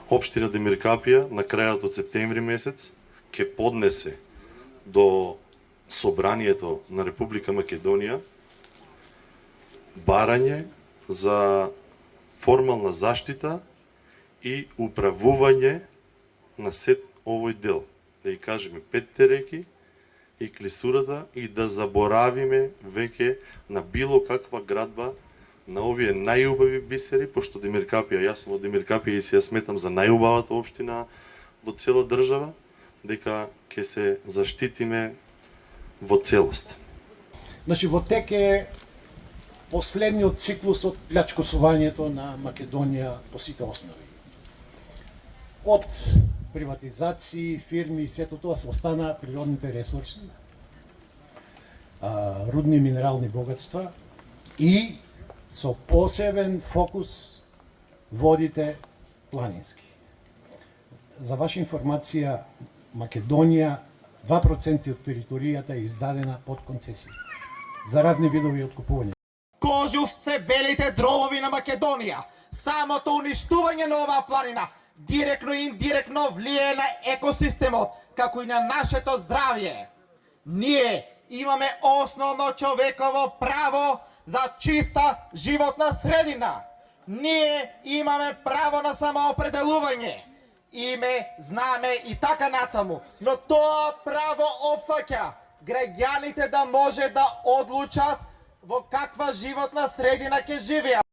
Општина Демиркапија на крајот од септември месец ќе поднесе до Собранието на Република Македонија барање за формална заштита и управување на сет овој дел. Да ја кажеме Петте реки и Клисурата и да заборавиме веќе на било каква градба на овие најубави бисери, пошто Демиркапија, јас сум од Демиркапија и се ја сметам за најубавата општина во цела држава, дека ќе се заштитиме во целост. Значи, во тек е последниот циклус од плячкосувањето на Македонија по сите основи. Од приватизации, фирми и сето тоа се остана природните ресурси, рудни и минерални богатства и со посебен фокус водите планински. За ваша информација, Македонија 2% од територијата е издадена под концесија за разни видови откупување. Кожувце белите дробови на Македонија. Самото уништување на оваа планина директно и индиректно влијае на екосистемот, како и на нашето здравје. Ние имаме основно човеково право за чиста животна средина. Ние имаме право на самоопределување. Име, знаме и така натаму. Но тоа право опфаќа граѓаните да може да одлучат во каква животна средина ќе живеат.